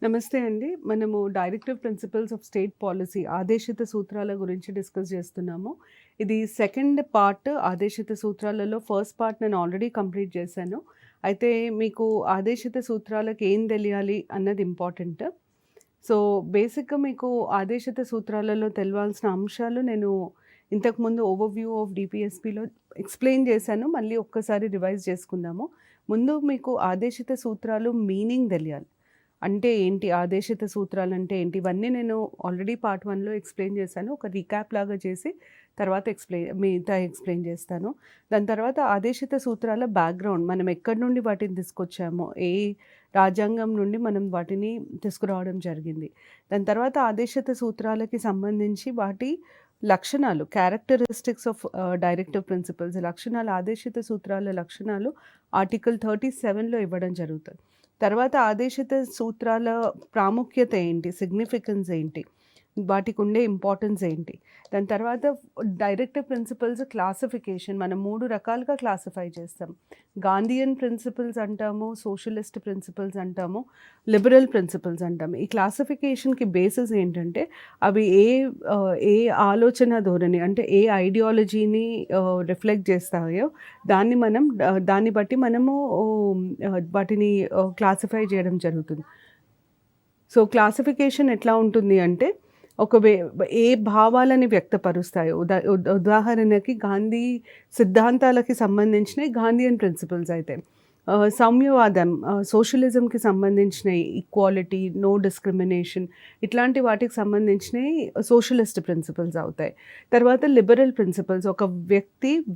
నమస్తే అండి. మనము directive principles of state policy ఆదేశిత సూత్రాల గురించి డిస్కస్ చేస్తున్నాము. ఇది సెకండ్ పార్ట్. ఆదేశిత సూత్రాలలో ఫస్ట్ పార్ట్ నేను ఆల్రెడీ కంప్లీట్ చేశాను. అయితే మీకు ఆదేశిత సూత్రాలకు ఏం తెలియాలి అన్నది ఇంపార్టెంట్. సో, బేసిక్‌గా మీకు ఆదేశిత సూత్రాలలో తెలవాల్సిన అంశాలు నేను ఇంతకుముందు ఓవర్‌వ్యూ ఆఫ్ డీపీఎస్‌పీలో ఎక్స్‌ప్లెయిన్ చేశాను. మళ్ళీ ఒక్కసారి రివైజ్ చేసుకుందాము. ముందు మీకు ఆదేశిత సూత్రాలు మీనింగ్ తెలియాలి. అంటే ఏంటి? ఆదేశిత సూత్రాలంటే ఏంటి? ఇవన్నీ నేను ఆల్రెడీ పార్ట్ 1లో ఎక్స్‌ప్లెయిన్ చేశాను. ఒక రీక్యాప్ లాగా చేసి తర్వాత మిగతా ఎక్స్‌ప్లెయిన్ చేస్తాను. దాని తర్వాత ఆదేశిత సూత్రాల బ్యాక్‌గ్రౌండ్, మనం ఎక్కడి నుండి వాటిని తీసుకొచ్చామో, ఏ రాజ్యాంగం నుండి మనం వాటిని తీసుకురావడం జరిగింది. దాని తర్వాత ఆదేశిత సూత్రాలకి సంబంధించి వాటి లక్షణాలు, క్యారెక్టరిస్టిక్స్ ఆఫ్ డైరెక్టివ్ ప్రిన్సిపల్స్, లక్షణాలు, ఆదేశిత సూత్రాల లక్షణాలు ఆర్టికల్ 37లో ఇవ్వడం జరుగుతుంది. తర్వాత ఆదేశిత సూత్రాల ప్రాముఖ్యత ఏంటి? సిగ్నిఫికెన్స్ ఏంటి? వాటికి ఉండే ఇంపార్టెన్స్ ఏంటి? దాని తర్వాత డైరెక్టివ్ ప్రిన్సిపల్స్ క్లాసిఫికేషన్ మనం 3 రకాలుగా క్లాసిఫై చేస్తాం. గాంధీయన్ ప్రిన్సిపల్స్ అంటాము, సోషలిస్ట్ ప్రిన్సిపల్స్ అంటాము, లిబరల్ ప్రిన్సిపల్స్ అంటాము. ఈ క్లాసిఫికేషన్‌కి బేసిస్ ఏంటంటే అవి ఏ ఆలోచన ధోరణి అంటే ఏ ఐడియాలజీని రిఫ్లెక్ట్ చేస్తాయో దాన్ని బట్టి మనము వాటిని క్లాసిఫై చేయడం జరుగుతుంది. సో, క్లాసిఫికేషన్ ఎట్లా ఉంటుంది అంటే ఏ భావాలని వ్యక్తపరుస్తాయో ఉదాహరణకి గాంధీ సిద్ధాంతాలకి సంబంధించినవి గాంధీయన్ ప్రిన్సిపల్స్ అయితే, సామ్యవాదం సోషలిజంకి సంబంధించినవి ఈక్వాలిటీ, నో డిస్క్రిమినేషన్, ఇట్లాంటి వాటికి సంబంధించినవి సోషలిస్ట్ ప్రిన్సిపల్స్ అవుతాయి. తర్వాత లిబరల్ ప్రిన్సిపల్స్ ఒక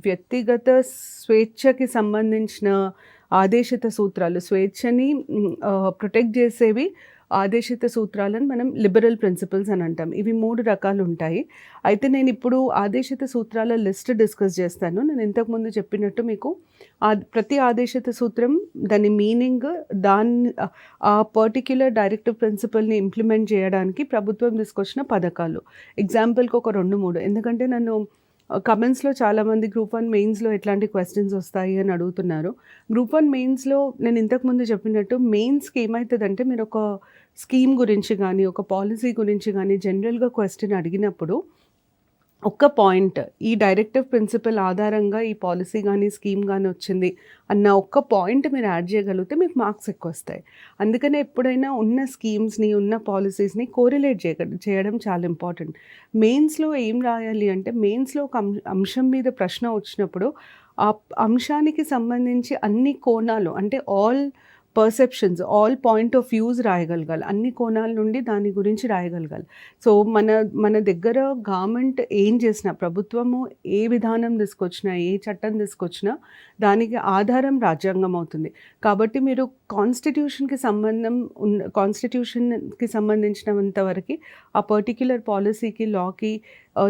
వ్యక్తిగత స్వేచ్ఛకి సంబంధించిన ఆదేశిత సూత్రాలు, స్వేచ్ఛని ప్రొటెక్ట్ చేసేవి ఆదేశిత సూత్రాలను మనం లిబరల్ ప్రిన్సిపల్స్ అని అంటాం. ఇవి 3 రకాలు ఉంటాయి. అయితే నేను ఇప్పుడు ఆదేశిత సూత్రాల లిస్ట్ డిస్కస్ చేస్తాను. నేను ఇంతకుముందు చెప్పినట్టు మీకు ప్రతి ఆదేశిత సూత్రం, దాని మీనింగ్, ఆ పర్టిక్యులర్ డైరెక్టివ్ ప్రిన్సిపల్ని ఇంప్లిమెంట్ చేయడానికి ప్రభుత్వం తీసుకొచ్చిన పథకాలు. ఎగ్జాంపుల్కి ఒక 2-3, ఎందుకంటే నన్ను కమెంట్స్లో చాలామంది గ్రూప్ 1 మెయిన్స్లో ఎట్లాంటి క్వశ్చన్స్ వస్తాయి అని అడుగుతున్నారు. గ్రూప్ 1 మెయిన్స్లో నేను ఇంతకుముందు చెప్పినట్టు మెయిన్స్కి ఏమవుతుందంటే, మీరు ఒక స్కీమ్ గురించి కానీ ఒక పాలసీ గురించి కానీ జనరల్గా క్వశ్చన్ అడిగినప్పుడు ఒక్క పాయింట్, ఈ డైరెక్టివ్ ప్రిన్సిపల్ ఆధారంగా ఈ పాలసీ కానీ స్కీమ్ కానీ వచ్చింది అన్న ఒక్క పాయింట్ మీరు యాడ్ చేయగలిగితే మీకు మార్క్స్ ఎక్కువ వస్తాయి. అందుకనే ఎప్పుడైనా ఉన్న స్కీమ్స్ని, ఉన్న పాలసీస్ని కోరిలేట్ చేయడం చాలా ఇంపార్టెంట్. మెయిన్స్లో ఏం రాయాలి అంటే, మెయిన్స్లో ఒక అంశం మీద ప్రశ్న వచ్చినప్పుడు ఆ అంశానికి సంబంధించి అన్ని కోణాలు అంటే all perceptions, all point of views రాయగలగాలి. అన్ని కోణాల నుండి దాని గురించి రాయగలగాలి. సో, మన దగ్గర గవర్నమెంట్ ఏం చేసినా, ప్రభుత్వము ఏ విధానం తీసుకొచ్చినా, ఏ చట్టం తీసుకొచ్చినా దానికి ఆధారం రాజ్యాంగం అవుతుంది. కాబట్టి మీరు కాన్స్టిట్యూషన్కి సంబంధించినంత వరకు ఆ పర్టిక్యులర్ పాలసీకి, లాకి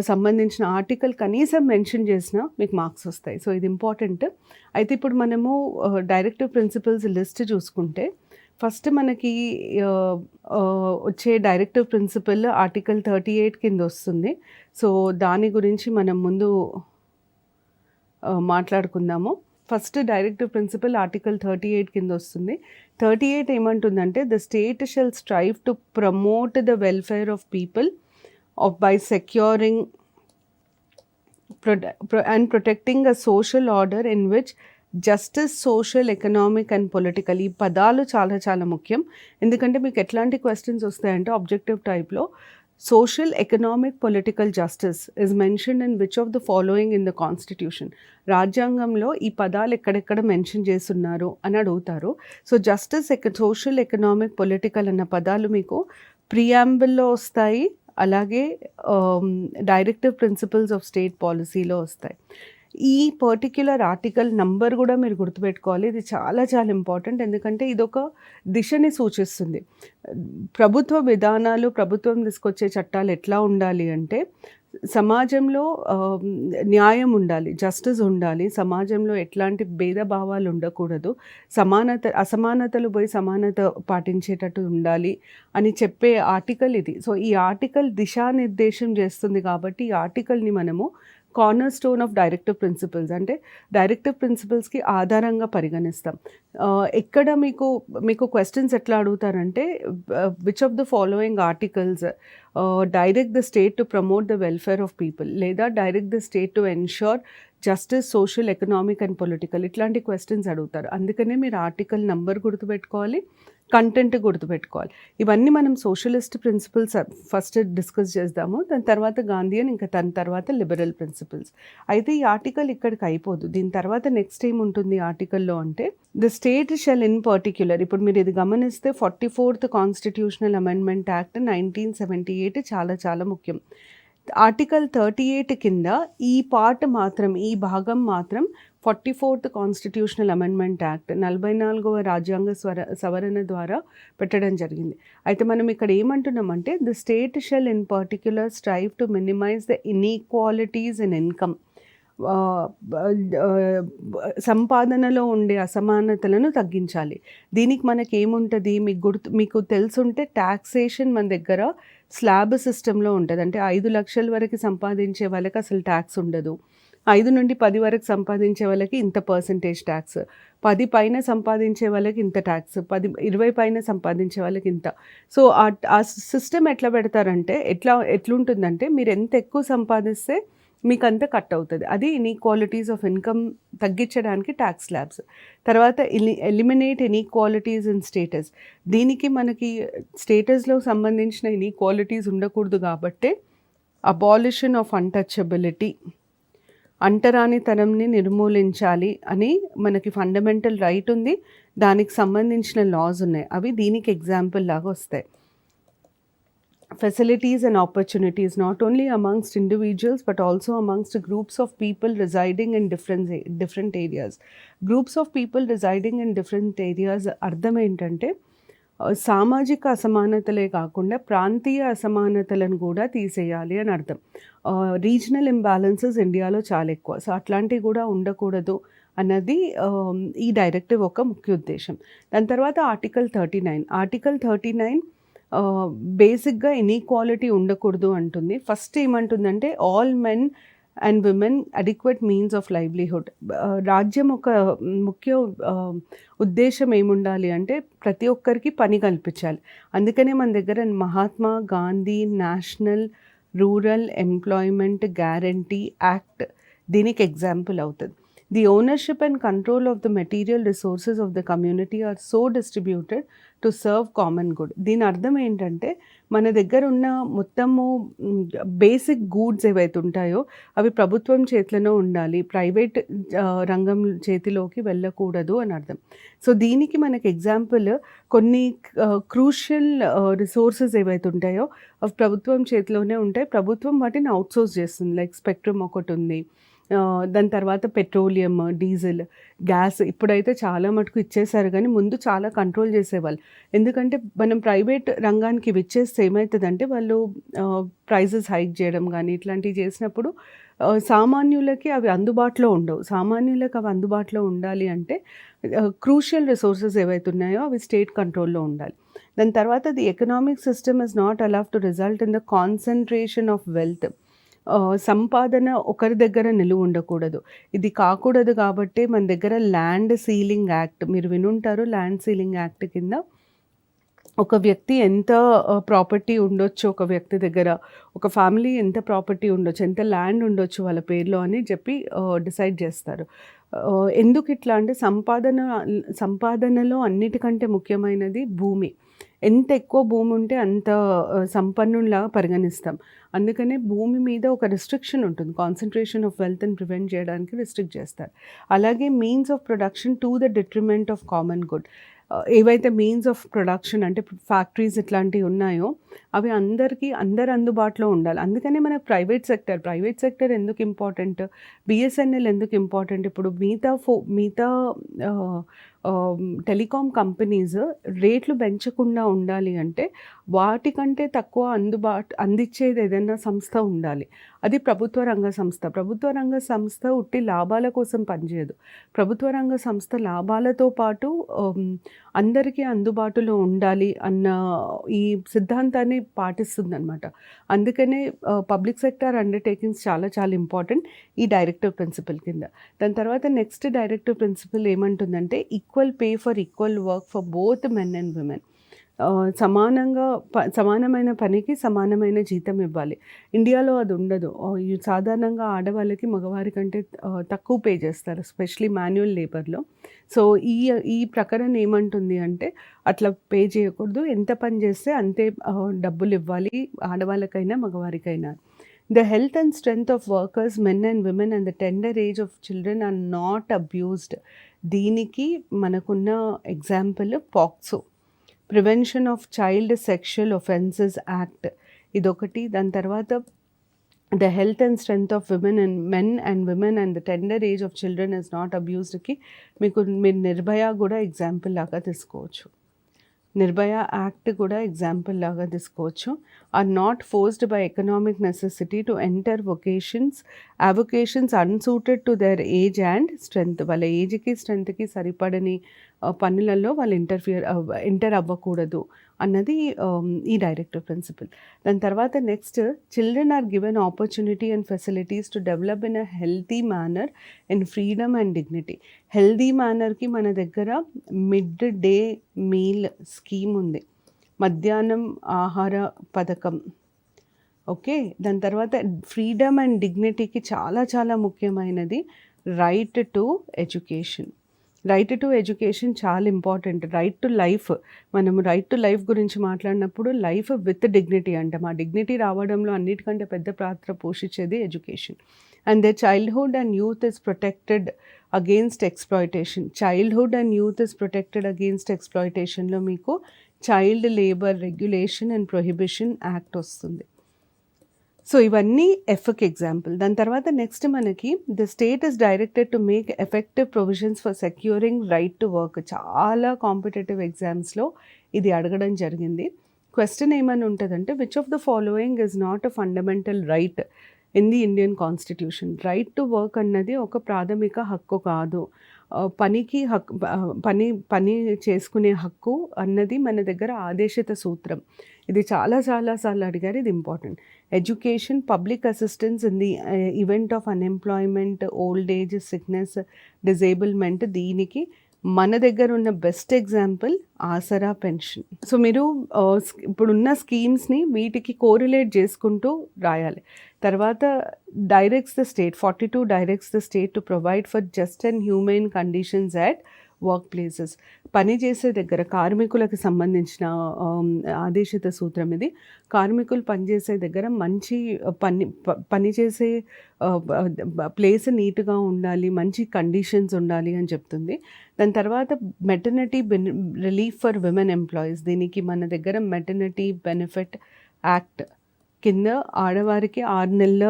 సంబంధించిన ఆర్టికల్ కనీసం మెన్షన్ చేసినా మీకు మార్క్స్ వస్తాయి. సో, ఇది ఇంపార్టెంట్. అయితే ఇప్పుడు మనము డైరెక్టివ్ ప్రిన్సిపల్స్ లిస్ట్ చూసుకుంటే, ఫస్ట్ మనకి వచ్చే డైరెక్టివ్ ప్రిన్సిపల్ ఆర్టికల్ 38 కింద వస్తుంది. సో, దాని గురించి మనం ముందు మాట్లాడుకుందాము. ఫస్ట్ డైరెక్టివ్ ప్రిన్సిపల్ ఆర్టికల్ 38 కింద వస్తుంది. 38 ఏమంటుందంటే, the state shell strive to promote the welfare of people by securing and protecting a social order in which justice, social, economic and political, ఈ పదాలు చాలా చాలా ముఖ్యం. ఎందుకంటే మీకు ఎట్లాంటి క్వశ్చన్స్ వస్తాయంటే ఆబ్జెక్టివ్ టైప్లో, social, economic, political justice is mentioned in which of the following in the constitution. రాజ్యాంగంలో ఈ పదాలు ఎక్కడెక్కడ మెన్షన్ చేస్తున్నారు అని అడుగుతారు. So, justice, social, economic, political అన్న పదాలు మీకు ప్రియాంబుల్లో వస్తాయి, అలాగే డైరెక్టివ్ ప్రిన్సిపల్స్ ఆఫ్ స్టేట్ పాలసీలో వస్తాయి. ఈ పర్టిక్యులర్ ఆర్టికల్ నంబర్ కూడా మీరు గుర్తుపెట్టుకోవాలి. ఇది చాలా చాలా ఇంపార్టెంట్. ఎందుకంటే ఇదొక దిశని సూచిస్తుంది. ప్రభుత్వ విధానాలు, ప్రభుత్వం తీసుకొచ్చే చట్టాలు ఎట్లా ఉండాలి అంటే, సమాజంలో న్యాయం ఉండాలి, జస్టిస్ ఉండాలి, సమాజంలో ఎట్లాంటి భేదభావాలు ఉండకూడదు, అసమానతలు పోయి సమానత పాటించేటట్టు ఉండాలి అని చెప్పే ఆర్టికల్ ఇది. సో, ఈ ఆర్టికల్ దిశానిర్దేశం చేస్తుంది కాబట్టి ఈ ఆర్టికల్ని మనము corner stone of directive principles. అంటే డైరెక్టివ్ ప్రిన్సిపల్స్‌కి ఆధారంగా పరిగణిస్తాం. ఎక్కడ మీకు క్వెషన్స్ ఎట్లా అడుగుతారంటే which of the following articles direct the state to promote the welfare of people, లేదా direct the state to ensure justice, social, economic and political, ఇట్లాంటి క్వెషన్స్ అడుగుతారు. అందుకనే మీరు ఆర్టికల్ నంబర్ గుర్తుపెట్టుకోవాలి, కంటెంట్ గుర్తుపెట్టుకోవాలి. ఇవన్నీ మనం సోషలిస్ట్ ప్రిన్సిపల్స్ ఫస్ట్ డిస్కస్ చేద్దాము. దాని తర్వాత గాంధీయన్, ఇంకా దాని తర్వాత లిబరల్ ప్రిన్సిపల్స్. అయితే ఈ ఆర్టికల్ ఇక్కడికి అయిపోదు. దీని తర్వాత నెక్స్ట్ ఏముంటుంది ఆర్టికల్లో అంటే the state shall in particular. ఇప్పుడు మీరు ఇది గమనిస్తే 44th కాన్స్టిట్యూషనల్ అమెండ్మెంట్ యాక్ట్ 1978 చాలా చాలా ముఖ్యం. ఆర్టికల్ 38 కింద ఈ పార్ట్ మాత్రం, ఈ భాగం మాత్రం 44th కాన్స్టిట్యూషనల్ అమెండ్మెంట్ యాక్ట్ 44వ రాజ్యాంగ సవరణ ద్వారా పెట్టడం జరిగింది. అయితే మనం ఇక్కడ ఏమంటున్నామంటే the state shall in particular strive to minimize the inequalities in income. సంపాదనలో ఉండే అసమానతలను తగ్గించాలి. దీనికి మనకేముంటుంది, మీకు తెలుసుంటే ట్యాక్సేషన్ మన దగ్గర స్లాబ్ సిస్టంలో ఉంటుంది. అంటే 5 లక్షల వరకు సంపాదించే వాళ్ళకి అసలు ట్యాక్స్ ఉండదు. 5 నుండి 10 వరకు సంపాదించే వాళ్ళకి ఇంత పర్సెంటేజ్ ట్యాక్స్, 10 పైన సంపాదించే వాళ్ళకి ఇంత ట్యాక్స్, 20 పైన సంపాదించే వాళ్ళకి ఇంత. సో ఆ సిస్టమ్ ఎట్లా పెడతారంటే ఎట్లుంటుందంటే మీరు ఎంత ఎక్కువ సంపాదిస్తే మీకు అంత కట్ అవుతుంది. అది ఇన్ఈక్వాలిటీస్ ఆఫ్ ఇన్కమ్ తగ్గించడానికి ట్యాక్స్ స్లాబ్స్. తర్వాత ఎలిమినేట్ ఇన్ఈక్వాలిటీస్ ఇన్ స్టేటస్. దీనికి మనకి స్టేటస్లో సంబంధించిన ఇన్ఈక్వాలిటీస్ ఉండకూడదు కాబట్టే అబాలిషన్ ఆఫ్ అన్టచబిలిటీ, అంటరానితనంని నిర్మూలించాలి అని మనకి ఫండమెంటల్ రైట్ ఉంది. దానికి సంబంధించిన లాస్ ఉన్నాయి. అవి దీనికి ఎగ్జాంపుల్ లాగా వస్తాయి. Facilities and opportunities not only amongst individuals but also amongst groups of people residing in different areas. Groups of people residing in different areas అర్థం ఏంటంటే సామాజిక అసమానతలే కాకుండా ప్రాంతీయ అసమానతలను కూడా తీసేయాలి అని అర్థం. రీజనల్ ఇంబ్యాలెన్సెస్ ఇండియాలో చాలా ఎక్కువ. సో అట్లాంటివి కూడా ఉండకూడదు అన్నది ఈ డైరెక్టివ్ ఒక ముఖ్య ఉద్దేశం. దాని తర్వాత ఆర్టికల్ 39 బేసిక్గా ఇన్ఈక్వాలిటీ ఉండకూడదు అంటుంది. ఫస్ట్ ఏమంటుందంటే all men and women adequate means of livelihood. రాజ్యం ఒక ముఖ్య ఉద్దేశం ఏముండాలి అంటే ప్రతి ఒక్కరికి పని కల్పించాలి. అందుకనే మన దగ్గర Mahatma Gandhi national rural employment guarantee act దీనికి ఎగ్జాంపుల్ అవుతుంది. The ownership and control of the material resources of the community are so distributed to serve common good. దీని అర్థం ఏంటంటే మన దగ్గర ఉన్న మొత్తము బేసిక్ గూడ్స్ ఏవైతే ఉంటాయో అవి ప్రభుత్వం చేతిలోనే ఉండాలి, ప్రైవేట్ రంగం చేతిలోకి వెళ్ళకూడదు అని అర్థం. సో దీనికి మనకి ఎగ్జాంపుల్ కొన్ని క్రూషియల్ రిసోర్సెస్ ఏవైతే ఉంటాయో అవి ప్రభుత్వం చేతిలోనే ఉంటాయి. ప్రభుత్వం వాటిని అవుట్సోర్స్ చేస్తుంది. లైక్ స్పెక్ట్రమ్ ఒకటి ఉంది, దాని తర్వాత పెట్రోలియం, డీజిల్, గ్యాస్ ఇప్పుడైతే చాలా మటుకు ఇచ్చేసారు. కానీ ముందు చాలా కంట్రోల్ చేసేవాళ్ళు. ఎందుకంటే మనం ప్రైవేట్ రంగానికి ఇచ్చేస్తే ఏమవుతుందంటే వాళ్ళు ప్రైజెస్ హైక్ చేయడం కానీ ఇట్లాంటివి చేసినప్పుడు సామాన్యులకి అవి అందుబాటులో ఉండవు. సామాన్యులకు అవి అందుబాటులో ఉండాలి అంటే క్రూషియల్ రిసోర్సెస్ ఏవైతే ఉన్నాయో అవి స్టేట్ కంట్రోల్లో ఉండాలి. దాని తర్వాత the economic system is not allowed to result in the concentration of wealth. సంపాదన ఒకరి దగ్గర నిలువ ఉండకూడదు. ఇది కాకూడదు కాబట్టి మన దగ్గర ల్యాండ్ సీలింగ్ యాక్ట్ మీరు వినుంటారు. ల్యాండ్ సీలింగ్ యాక్ట్ కింద ఒక వ్యక్తి ఎంత ప్రాపర్టీ ఉండొచ్చు, ఒక వ్యక్తి దగ్గర ఒక ఫ్యామిలీ ఎంత ప్రాపర్టీ ఉండొచ్చు, ఎంత ల్యాండ్ ఉండొచ్చు వాళ్ళ పేరులో అని చెప్పి డిసైడ్ చేస్తారు. ఎందుకు ఇట్లా అంటే సంపాదనలో అన్నిటికంటే ముఖ్యమైనది భూమి. ఎంత ఎక్కువ భూమి ఉంటే అంత సంపన్నులాగా పరిగణిస్తాం. అందుకనే భూమి మీద ఒక రిస్ట్రిక్షన్ ఉంటుంది. కాన్సన్ట్రేషన్ ఆఫ్ వెల్త్ని ప్రివెంట్ చేయడానికి రిస్ట్రిక్ట్ చేస్తారు. అలాగే means of production to the detriment of common good. ఏవైతే మీన్స్ ఆఫ్ ప్రొడక్షన్ అంటే ఫ్యాక్టరీస్ ఇట్లాంటివి ఉన్నాయో అవి అందరు అందుబాటులో ఉండాలి. అందుకనే మనకు ప్రైవేట్ సెక్టర్ ఎందుకు ఇంపార్టెంట్, బిఎస్ఎన్ఎల్ ఎందుకు ఇంపార్టెంట్, ఇప్పుడు మిగతా టెలికాం కంపెనీస్ రేట్లు పెంచకుండా ఉండాలి అంటే వాటికంటే తక్కువ అందించేది ఏదైనా సంస్థ ఉండాలి. అది ప్రభుత్వ రంగ సంస్థ. ప్రభుత్వ రంగ సంస్థ ఉట్టి లాభాల కోసం పనిచేయదు. ప్రభుత్వ రంగ సంస్థ లాభాలతో పాటు అందరికీ అందుబాటులో ఉండాలి అన్న ఈ సిద్ధాంతాన్ని పాటిస్తుందనమాట. అందుకనే పబ్లిక్ సెక్టార్ అండర్‌టేకింగ్స్ చాలా చాలా ఇంపార్టెంట్ ఈ డైరెక్టివ్ ప్రిన్సిపల్ కింద. దాని తర్వాత నెక్స్ట్ డైరెక్టివ్ ప్రిన్సిపల్ ఏమంటుందంటే equal pay for equal work for both men and women. సమానమైన పనికి సమానమైన జీతం ఇవ్వాలి. ఇండియాలో అది ఉండదు. సాధారణంగా ఆడవాళ్ళకి మగవారి కంటే తక్కువ పే చేస్తారు, ఎస్పెషల్లీ మాన్యువల్ లేబర్‌లో. సో ఈ ప్రకరణ ఏమంటుంది అంటే అట్లా పే చేయకూడదు. ఎంత పని చేస్తే అంతే డబ్బులు ఇవ్వాలి, ఆడవాళ్ళకైనా మగవారికైనా. The health and strength of workers, men and women, and the tender age of children are not abused. దీనికి మనకున్న example POCSO, prevention of child sexual offences act, ఇదొకటి. దాని తర్వాత the health and strength of men and women and the tender age of children is not అబ్యూస్డ్కి మీరు నిర్భయ కూడా example లాగా తీసుకోవచ్చు. నిర్భయ యాక్ట్ కూడా ఎగ్జాంపుల్ లాగా తీసుకోవచ్చు. Or not forced by economic necessity to enter avocations unsuited to their age and strength. వాళ్ళ ఏజ్కి స్ట్రెంగ్త్కి సరిపడని పనులలో వాళ్ళు ఎంటర్ అవ్వకూడదు అన్నది ఈ డైరెక్టివ్ ప్రిన్సిపల్. దాని తర్వాత next, children are given opportunity and facilities to develop in a healthy manner in freedom and dignity. Healthy మేనర్కి మన దగ్గర మిడ్ డే మీల్ స్కీమ్ ఉంది, మధ్యాహ్నం ఆహార పథకం. ఓకే, దాని తర్వాత ఫ్రీడమ్ అండ్ డిగ్నిటీకి చాలా చాలా ముఖ్యమైనది right to education. Right to education చాలా ఇంపార్టెంట్. రైట్ టు లైఫ్, మనము రైట్ టు లైఫ్ గురించి మాట్లాడినప్పుడు లైఫ్ విత్ డిగ్నిటీ అంటాం. ఆ డిగ్నిటీ రావడంలో అన్నిటికంటే పెద్ద పాత్ర పోషించేది education. And the childhood and youth is protected against exploitation. Childhood and youth is protected against ఎక్స్‌ప్లాయిటేషన్లో మీకు child labour regulation and prohibition act వస్తుంది. సో ఇవన్నీ ఎఫ్కి ఎగ్జాంపుల్. దాని తర్వాత నెక్స్ట్ మనకి the state is directed to make effective provisions for securing right to work. చాలా competitive ఎగ్జామ్స్లో ఇది అడగడం జరిగింది. క్వశ్చన్ ఏమని ఉంటుందంటే which of the following is not a fundamental right in the Indian constitution. Right to work అన్నది ఒక ప్రాథమిక హక్కు కాదు. పని చేసుకునే హక్కు అన్నది మన దగ్గర ఆదేశిత సూత్రం. ఇది చాలా సార్లు అడిగారు, ఇది important. Education, public assistance in the event of unemployment, old age, sickness, disablement. దీనికి మన దగ్గర ఉన్న best example Aasara pension. So మీరు ఇప్పుడున్న స్కీమ్స్ని వీటికి కోరిలేట్ చేసుకుంటూ రాయాలి. తర్వాత directs the state, 42 directs the state to provide for just and humane conditions at work places. పనిచేసే దగ్గర కార్మికులకు సంబంధించిన ఆదేశిత సూత్రం ఇది. కార్మికులు పనిచేసే దగ్గర మంచి పనిచేసే ప్లేస్ నీట్గా ఉండాలి, మంచి కండిషన్స్ ఉండాలి అని చెప్తుంది. దాని తర్వాత maternity relief for women employees. దీనికి మన దగ్గర మెటర్నిటీ బెనిఫిట్ యాక్ట్ కింద ఆడవారికి 6 నెలల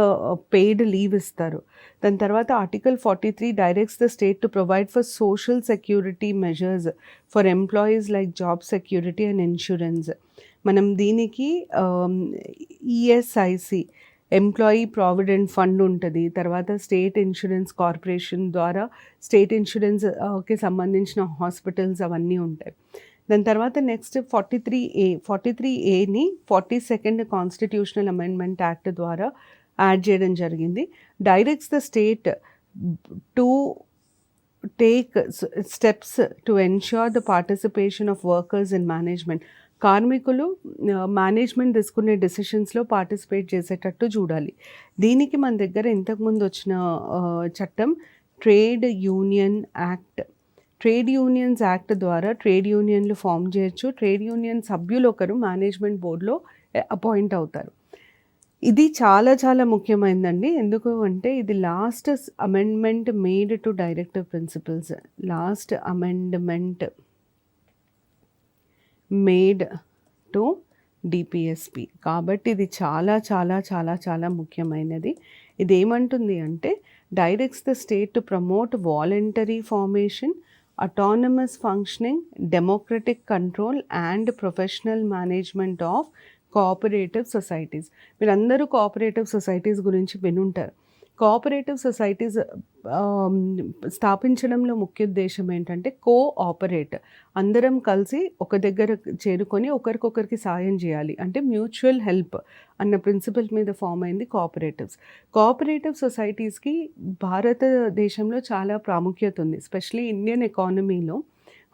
పెయిడ్ లీవ్ ఇస్తారు. దాని తర్వాత article 43 directs the state to provide for social security measures for employees like job security and insurance. మనం దీనికి ఈఎస్ఐసి, ఎంప్లాయీ ప్రావిడెంట్ ఫండ్ ఉంటుంది. తర్వాత స్టేట్ ఇన్సూరెన్స్ కార్పొరేషన్ ద్వారా స్టేట్ ఇన్సూరెన్స్కి సంబంధించిన హాస్పిటల్స్ అవన్నీ ఉంటాయి. దాని తర్వాత నెక్స్ట్ 43A ని 42nd కాన్స్టిట్యూషనల్ అమెండ్మెంట్ యాక్ట్ ద్వారా యాడ్ చేయడం జరిగింది. Directs the state to take steps to ensure the participation of workers in management. కార్మికులు మేనేజ్మెంట్ తీసుకునే డెసిషన్స్లో పార్టిసిపేట్ చేసేటట్టు చూడాలి. దీనికి మన దగ్గర ఇంతకుముందు వచ్చిన చట్టం trade union act. Trade unions act ద్వారా ట్రేడ్ యూనియన్లు ఫామ్ చేయొచ్చు. ట్రేడ్ యూనియన్ సభ్యులు ఒకరు మేనేజ్మెంట్ బోర్డులో అపాయింట్ అవుతారు. ఇది చాలా చాలా ముఖ్యమైనదండి. ఎందుకు అంటే ఇది last amendment made to directive principles, last amendment made to DPSP. కాబట్టి ఇది చాలా చాలా చాలా చాలా ముఖ్యమైనది. ఇది ఏమంటుంది అంటే directs the state to promote voluntary formation autonomous functioning, democratic control and professional management of cooperative societies. మీరందరూ కోఆపరేటివ్ సొసైటీస్ గురించి వినుంటారు. కోఆపరేటివ్ సొసైటీస్ స్థాపించడంలో ముఖ్య ఉద్దేశం ఏంటంటే కోఆపరేట్, అందరం కలిసి ఒక దగ్గర చేరుకొని ఒకరికొకరికి సాయం చేయాలి, అంటే మ్యూచువల్ హెల్ప్ అన్న ప్రిన్సిపల్ మీద ఫామ్ అయింది కోఆపరేటివ్స్. కోఆపరేటివ్ సొసైటీస్కి భారతదేశంలో చాలా ప్రాముఖ్యత ఉంది. ఎస్పెషలీ ఇండియన్ ఎకానమీలో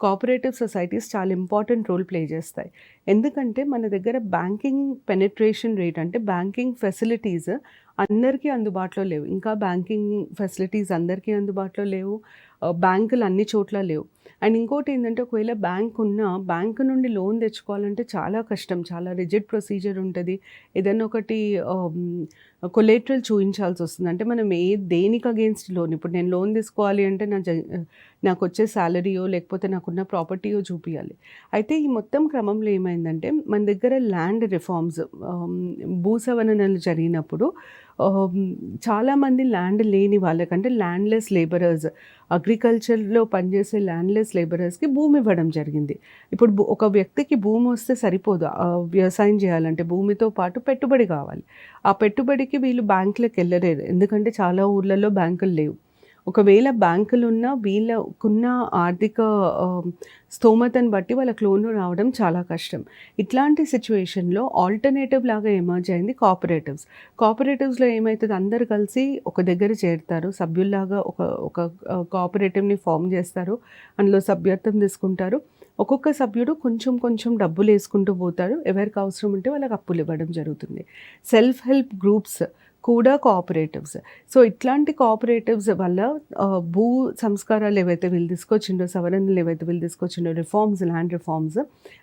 కోఆపరేటివ్ సొసైటీస్ చాలా ఇంపార్టెంట్ రోల్ ప్లే చేస్తాయి. ఎందుకంటే మన దగ్గర బ్యాంకింగ్ పెనిట్రేషన్ రేట్, అంటే బ్యాంకింగ్ ఫెసిలిటీస్ అందరికీ అందుబాటులో లేవు. ఇంకా బ్యాంకింగ్ ఫెసిలిటీస్ అందరికీ అందుబాటులో లేవు, బ్యాంకులు అన్ని చోట్ల లేవు. అండ్ ఇంకోటి ఏంటంటే ఒకవేళ బ్యాంక్ ఉన్నా బ్యాంకు నుండి లోన్ తెచ్చుకోవాలంటే చాలా కష్టం, చాలా రిజిడ్ ప్రొసీజర్ ఉంటుంది. ఏదైనా ఒకటి కొలేటరల్ చూపించాల్సి వస్తుంది. అంటే మనం దేనికి అగేన్స్ట్ లోన్, ఇప్పుడు నేను లోన్ తీసుకోవాలి అంటే నాకు వచ్చే శాలరీయో లేకపోతే నాకున్న ప్రాపర్టీయో చూపించాలి. అయితే ఈ మొత్తం క్రమంలో ఏమైందంటే మన దగ్గర ల్యాండ్ రిఫార్మ్స్, భూసవరణలు జరిగినప్పుడు చాలామంది ల్యాండ్ లేని వాళ్ళకంటే ల్యాండ్లెస్ లేబరర్స్, అగ్రికల్చర్లో పనిచేసే ల్యాండ్లెస్ లేబరర్స్కి భూమి ఇవ్వడం జరిగింది. ఇప్పుడు ఒక వ్యక్తికి భూమి వస్తే సరిపోదు, వ్యవసాయం చేయాలంటే భూమితో పాటు పెట్టుబడి కావాలి. ఆ పెట్టుబడికి వీళ్ళు బ్యాంకులకు వెళ్ళలేరు, ఎందుకంటే చాలా ఊర్లలో బ్యాంకులు లేవు. ఒకవేళ బ్యాంకులు ఉన్నా వీళ్ళకున్న ఆర్థిక స్తోమతను బట్టి వాళ్ళకి లోన్ రావడం చాలా కష్టం. ఇట్లాంటి సిచ్యువేషన్లో ఆల్టర్నేటివ్ లాగా ఎమర్జ్ అయింది కోఆపరేటివ్స్. కోఆపరేటివ్స్లో ఏమవుతుంది, అందరు కలిసి ఒక దగ్గర చేరుతారు, సభ్యుల్లాగా ఒక కోఆపరేటివ్ని ఫామ్ చేస్తారు, అందులో సభ్యత్వం తీసుకుంటారు. ఒక్కొక్క సభ్యుడు కొంచెం కొంచెం డబ్బులు వేసుకుంటూ పోతారు, ఎవరికి అవసరం ఉంటే వాళ్ళకి అప్పులు ఇవ్వడం జరుగుతుంది. సెల్ఫ్ హెల్ప్ గ్రూప్స్ కూడా కోఆపరేటివ్స్. సో ఇట్లాంటి కోఆపరేటివ్స్ వల్ల భూ సంస్కారాలు ఏవైతే వీళ్ళు తీసుకొచ్చిండో, సవరణలు ఏవైతే వీళ్ళు తీసుకొచ్చిండో, రిఫార్మ్స్, ల్యాండ్ రిఫార్మ్స్,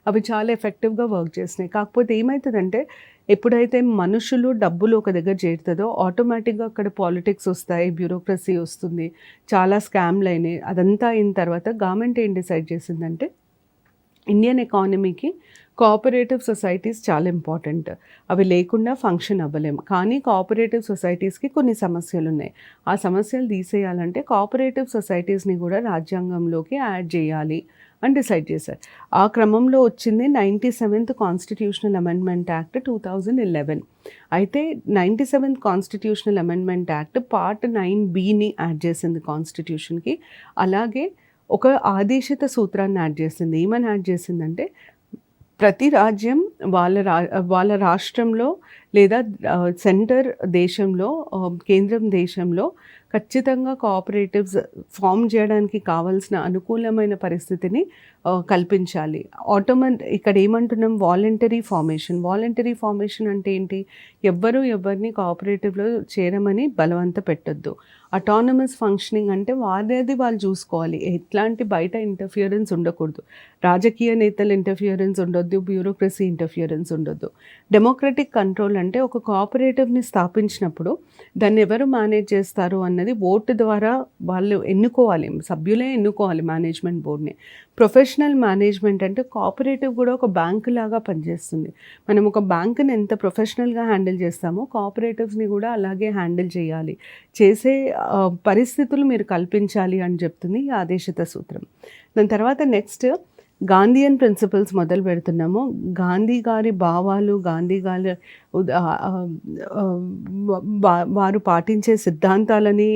అవి చాలా ఎఫెక్టివ్గా వర్క్ చేసినాయి. కాకపోతే ఏమవుతుందంటే ఎప్పుడైతే మనుషులు డబ్బులు ఒక దగ్గర చేరుతుందో ఆటోమేటిక్గా అక్కడ పాలిటిక్స్ వస్తాయి, బ్యూరోక్రసీ వస్తుంది, చాలా స్కామ్లు అయినాయి. అదంతా అయిన తర్వాత గవర్నమెంట్ ఏం డిసైడ్ చేసిందంటే ఇండియన్ ఎకానమీకి కోఆపరేటివ్ సొసైటీస్ చాలా ఇంపార్టెంట్, అవి లేకుండా ఫంక్షన్ అవ్వలేము. కానీ కోఆపరేటివ్ సొసైటీస్కి కొన్ని సమస్యలు ఉన్నాయి. ఆ సమస్యలు తీసేయాలంటే కోఆపరేటివ్ సొసైటీస్ని కూడా రాజ్యాంగంలోకి యాడ్ చేయాలి అని డిసైడ్ చేశారు. ఆ క్రమంలో వచ్చింది 97th కాన్స్టిట్యూషనల్ అమెండ్మెంట్ యాక్ట్ 2011. అయితే 97th constitutional amendment act part 9Bని యాడ్ చేసింది కాన్స్టిట్యూషన్కి. అలాగే ఒక ఆదేశిత సూత్రాన్ని యాడ్ చేసింది. ఏమని యాడ్ చేసిందంటే ప్రతి రాజ్యం వాళ్ళ రాష్ట్రంలో లేదా సెంటర్ దేశంలో, కేంద్రం దేశంలో ఖచ్చితంగా కోఆపరేటివ్స్ ఫామ్ చేయడానికి కావాల్సిన అనుకూలమైన పరిస్థితిని కల్పించాలి. ఇక్కడ ఏమంటున్నాం, వాలంటరీ ఫార్మేషన్ అంటే ఏంటి, ఎవరిని కోఆపరేటివ్లో చేరమని బలవంత పెట్టొద్దు. అటానమస్ ఫంక్షనింగ్ అంటే వాళ్ళది వాళ్ళు చూసుకోవాలి, ఎట్లాంటి బయట ఇంటర్ఫియరెన్స్ ఉండకూడదు, రాజకీయ నేతల ఇంటర్ఫియరెన్స్ ఉండొద్దు, బ్యూరోక్రసీ ఇంటర్ఫియరెన్స్ ఉండొద్దు. డెమోక్రటిక్ కంట్రోల్ అంటే ఒక కోఆపరేటివ్ని స్థాపించినప్పుడు దాన్ని ఎవరు మేనేజ్ చేస్తారు అన్నది ఓటు ద్వారా వాళ్ళు ఎన్నుకోవాలి, సభ్యులే ఎన్నుకోవాలి మేనేజ్మెంట్ బోర్డ్ని. ప్రొఫెషనల్ మేనేజ్మెంట్ అంటే కోఆపరేటివ్ కూడా ఒక బ్యాంకు లాగా పనిచేస్తుంది. మనం ఒక బ్యాంకుని ఎంత ప్రొఫెషనల్గా హ్యాండిల్ చేస్తామో కోఆపరేటివ్స్ని కూడా అలాగే హ్యాండిల్ చేసే పరిస్థితులు మీరు కల్పించాలి అని చెప్తుంది ఈ ఆదేశిత సూత్రం. దాని తర్వాత నెక్స్ట్ గాంధీయన్ ప్రిన్సిపల్స్ మొదలు పెడుతున్నాము. గాంధీ గారి భావాలు, గాంధీ గారి వారు పాటించే సిద్ధాంతాలని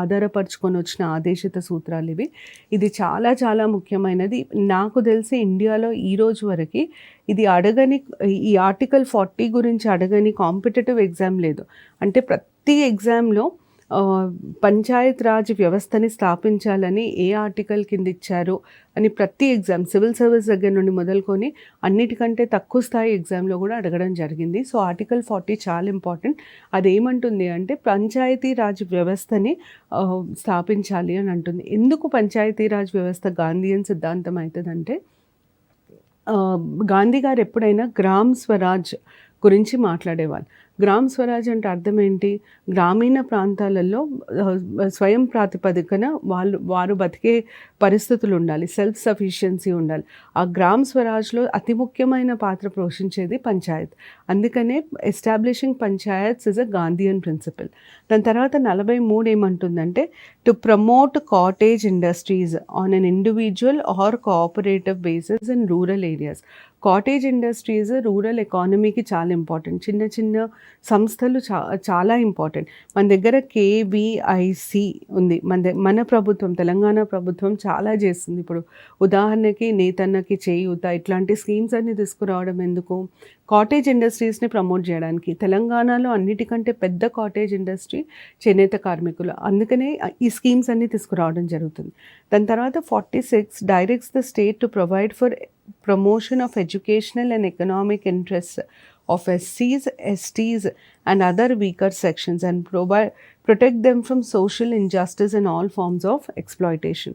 ఆధారపరుచుకొని వచ్చిన ఆదేశిత సూత్రాలు ఇవి. ఇది చాలా చాలా ముఖ్యమైనది. నాకు తెలిసి ఇండియాలో ఈరోజు వరకు ఇది ఈ ఆర్టికల్ 40 గురించి అడగని కాంపిటేటివ్ ఎగ్జామ్ లేదు. అంటే ప్రతి ఎగ్జామ్లో పంచాయత్ రాజ్ వ్యవస్థని స్థాపించాలని ఏ ఆర్టికల్ కింద ఇచ్చారు అని ప్రతి ఎగ్జామ్, సివిల్ సర్వీస్ దగ్గర నుండి మొదలుకొని అన్నిటికంటే తక్కువ స్థాయి ఎగ్జామ్లో కూడా అడగడం జరిగింది. సో ఆర్టికల్ 40 చాలా ఇంపార్టెంట్. అదేమంటుంది అంటే పంచాయతీ రాజ్ వ్యవస్థని స్థాపించాలి అని అంటుంది. ఎందుకు పంచాయతీ రాజ్ వ్యవస్థ గాంధీయన్ సిద్ధాంతం అవుతుందంటే గాంధీ గారు ఎప్పుడైనా గ్రామ్ స్వరాజ్ గురించి మాట్లాడేవాళ్ళు. గ్రామ్ స్వరాజ్ అంటే అర్థం ఏంటి? గ్రామీణ ప్రాంతాలలో స్వయం ప్రాతిపదికన వారు బతికే పరిస్థితులు ఉండాలి, సెల్ఫ్ సఫిషియన్సీ ఉండాలి. ఆ గ్రామ్ స్వరాజ్‌లో అతి ముఖ్యమైన పాత్ర పోషించేది పంచాయత్. అందుకనే establishing panchayats is a Gandhian principle. దాని తర్వాత 43 ఏమంటుందంటే to promote cottage industries on an individual or cooperative basis in rural areas. Cottage industries rural ఎకానమీకి చాలా ఇంపార్టెంట్. చిన్న చిన్న సంస్థలు చాలా ఇంపార్టెంట్. మన దగ్గర కేవీఐసి ఉంది. మన ప్రభుత్వం, తెలంగాణ ప్రభుత్వం చాలా చేస్తుంది. ఇప్పుడు ఉదాహరణకి నేతన్నకి చేయూత ఇట్లాంటి స్కీమ్స్ అన్ని తీసుకురావడం ఎందుకు? కాటేజ్ ఇండస్ట్రీస్ని ప్రమోట్ చేయడానికి. తెలంగాణలో అన్నిటికంటే పెద్ద కాటేజ్ ఇండస్ట్రీ చేనేత కార్మికులు. అందుకనే ఈ స్కీమ్స్ అన్ని తీసుకురావడం జరుగుతుంది. దాని తర్వాత 46 directs the state to provide for promotion of educational and economic interests of SCs, STs and other weaker sections and protect them from social injustice and all forms of exploitation.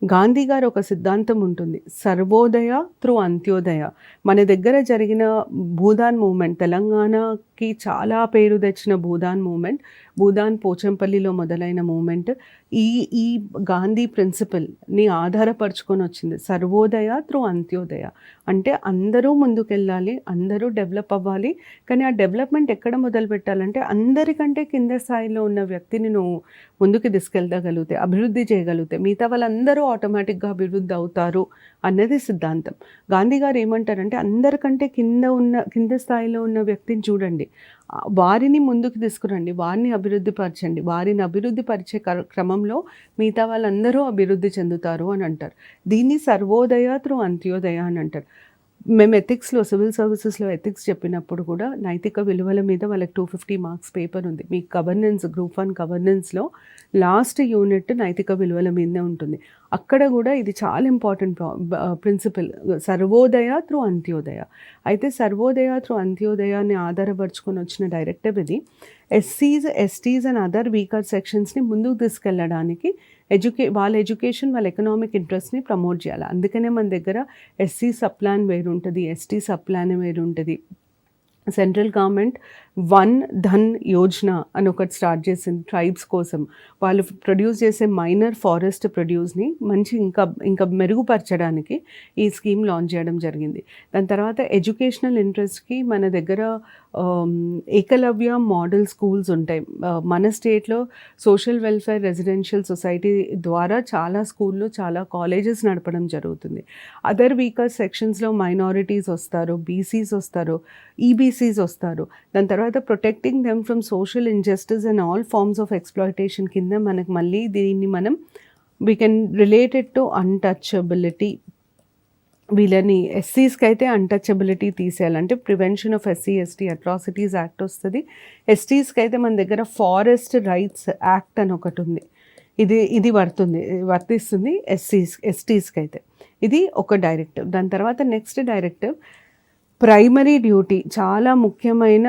Gandhi గారు ఒక సిద్ధాంతం ఉంటుంది, Sarvodaya through Antyodaya. మన దగ్గర జరిగిన Bhoodan moment, తెలంగాణకి చాలా పేరు తెచ్చిన భూదాన్ మూమెంట్, భూదాన్ పోచంపల్లిలో మొదలైన మూమెంట్ ఈ గాంధీ ప్రిన్సిపల్ని ఆధారపరుచుకొని వచ్చింది. సర్వోదయ త్రూ అంత్యోదయ అంటే అందరూ ముందుకెళ్ళాలి, అందరూ డెవలప్ అవ్వాలి. కానీ ఆ డెవలప్మెంట్ ఎక్కడ మొదలు పెట్టాలంటే అందరికంటే కింద స్థాయిలో ఉన్న వ్యక్తిని నువ్వు ముందుకు తీసుకెళ్ళగలిగితే, అభివృద్ధి చేయగలిగితే మిగతా వాళ్ళందరూ ఆటోమేటిక్గా అభివృద్ధి అవుతారు అన్నది సిద్ధాంతం. గాంధీ గారు ఏమంటారంటే అందరికంటే కింద స్థాయిలో ఉన్న వ్యక్తిని చూడండి, వారిని ముందుకు తీసుకురండి, వారిని అభివృద్ధి పరచండి, వారిని అభివృద్ధి పరిచే క్రమంలో మిగతా వాళ్ళందరూ అభివృద్ధి చెందుతారు అని అంటారు. దీన్ని సర్వోదయ త్రూ అంత్యోదయ అని అంటారు. మేము ఎథిక్స్లో, సివిల్ సర్వీసెస్లో ఎథిక్స్ చెప్పినప్పుడు కూడా నైతిక విలువల మీద వాళ్ళకి 250 మార్క్స్ పేపర్ ఉంది. మీ గవర్నెన్స్, గ్రూప్ 1 గవర్నెన్స్లో లాస్ట్ యూనిట్ నైతిక విలువల మీదే ఉంటుంది. అక్కడ కూడా ఇది చాలా important principle, Sarvodaya through Antyodaya. అయితే సర్వోదయ త్రూ అంత్యోదయాన్ని ఆధారపరుచుకొని వచ్చిన డైరెక్టివ్ ఇది. ఎస్సీస్, ఎస్టీస్ అండ్ అదర్ వీకర్ సెక్షన్స్ని ముందుకు తీసుకెళ్ళడానికి వాళ్ళ ఎడ్యుకేషన్, వాళ్ళ ఎకనామిక్ ఇంట్రెస్ట్ని ప్రమోట్ చేయాలి. అందుకనే మన దగ్గర ఎస్సీ సబ్ ప్లాన్ వేరు ఉంటుంది, ఎస్టీ సబ్ ప్లాన్ వేరు ఉంటుంది. Central government one Dhan Yojana అని ఒకటి స్టార్ట్ చేసింది ట్రైబ్స్ కోసం. వాళ్ళు ప్రొడ్యూస్ చేసే మైనర్ ఫారెస్ట్ ప్రొడ్యూస్ని ఇంకా మెరుగుపరచడానికి ఈ స్కీమ్ లాంచ్ చేయడం జరిగింది. దాని తర్వాత ఎడ్యుకేషనల్ ఇంట్రెస్ట్కి మన దగ్గర ఏకలవ్య మోడల్ స్కూల్స్ ఉంటాయి. మన స్టేట్లో సోషల్ వెల్ఫేర్ రెసిడెన్షియల్ సొసైటీ ద్వారా చాలా స్కూళ్ళు, చాలా కాలేజెస్ నడపడం జరుగుతుంది. అదర్ వీకర్ సెక్షన్స్లో మైనారిటీస్ వస్తారు, బీసీస్ వస్తారు, ఈబీసీస్ వస్తారు. దాని తర్వాత protecting them from social injustice and all forms of exploitation కింద మనకు మళ్ళీ దీన్ని we can related to untouchability. వీళ్ళని ఎస్సీస్కి అయితే అన్టచబిలిటీ తీసేయాలంటే prevention of SC ST atrocities act వస్తుంది. ఎస్టీస్కి అయితే మన దగ్గర ఫారెస్ట్ రైట్స్ యాక్ట్ అని ఒకటి ఉంది. ఇది వర్తిస్తుంది ఎస్టీస్కి అయితే. ఇది ఒక డైరెక్టివ్. దాని తర్వాత నెక్స్ట్ డైరెక్టివ్ ప్రైమరీ డ్యూటీ, చాలా ముఖ్యమైన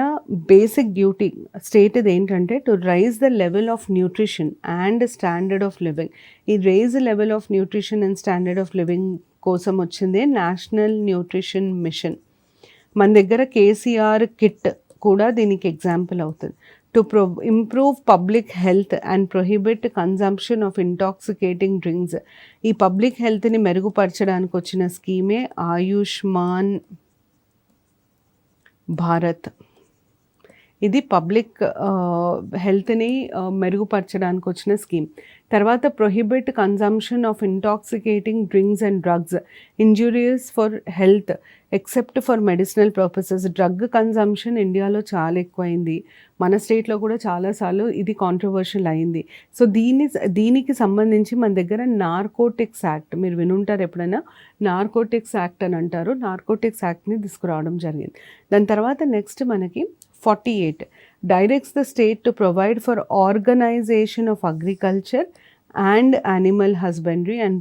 బేసిక్ డ్యూటీ స్టేట్ది ఏంటంటే to raise the level of nutrition and standard of living. ఈ raise level of nutrition and standard of living కోసం వచ్చిందే నేషనల్ న్యూట్రిషన్ మిషన్. మన దగ్గర కేసీఆర్ కిట్ కూడా దీనికి ఎగ్జాంపుల్ అవుతుంది. To improve public health and prohibit consumption of intoxicating drinks. ఈ public హెల్త్ని మెరుగుపరచడానికి వచ్చిన స్కీమే ఆయుష్మాన్ భారత్. ఇది పబ్లిక్ హెల్త్ని మెరుగుపరచడానికి వచ్చిన స్కీమ్. తర్వాత prohibit consumption of intoxicating drinks and drugs injurious for health except for medicinal purposes. Drug consumption ఇండియాలో చాలా ఎక్కువైంది. మన స్టేట్లో కూడా చాలాసార్లు ఇది కాంట్రవర్షియల్ అయింది. సో దీనికి సంబంధించి మన దగ్గర నార్కోటిక్స్ యాక్ట్, మీరు వినుంటారు ఎప్పుడైనా, నార్కోటిక్స్ యాక్ట్ అని అంటారు. నార్కోటిక్స్ యాక్ట్ని తీసుకురావడం జరిగింది. దాని తర్వాత నెక్స్ట్ మనకి 48 directs the state to provide for organisation of agriculture and animal husbandry and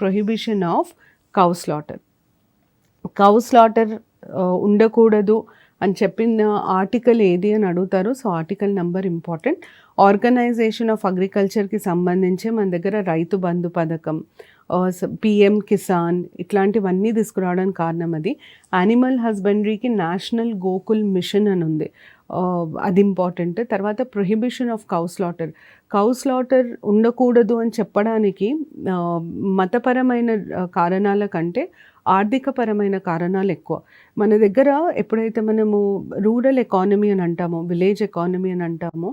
prohibition of cow slaughter. Cow slaughter ఉండకూడదు అని చెప్పిన ఆర్టికల్ ఏది అని అడుగుతారు. So article number important. Organisation of అగ్రికల్చర్కి సంబంధించి మన దగ్గర రైతు బంధు పథకం, పిఎం కిసాన్ ఇట్లాంటివన్నీ తీసుకురావడానికి కారణం అది. యానిమల్ హస్బెండరీకి నేషనల్ గోకుల్ మిషన్ అని ఉంది. అది ఇంపార్టెంట్. తర్వాత prohibition of cow slaughter. Cow slaughter ఉండకూడదు అని చెప్పడానికి మతపరమైన కారణాల కంటే ఆర్థికపరమైన కారణాలు ఎక్కువ. మన దగ్గర ఎప్పుడైతే మనము రూరల్ ఎకానమీ అని అంటామో, విలేజ్ ఎకానమీ అని అంటామో,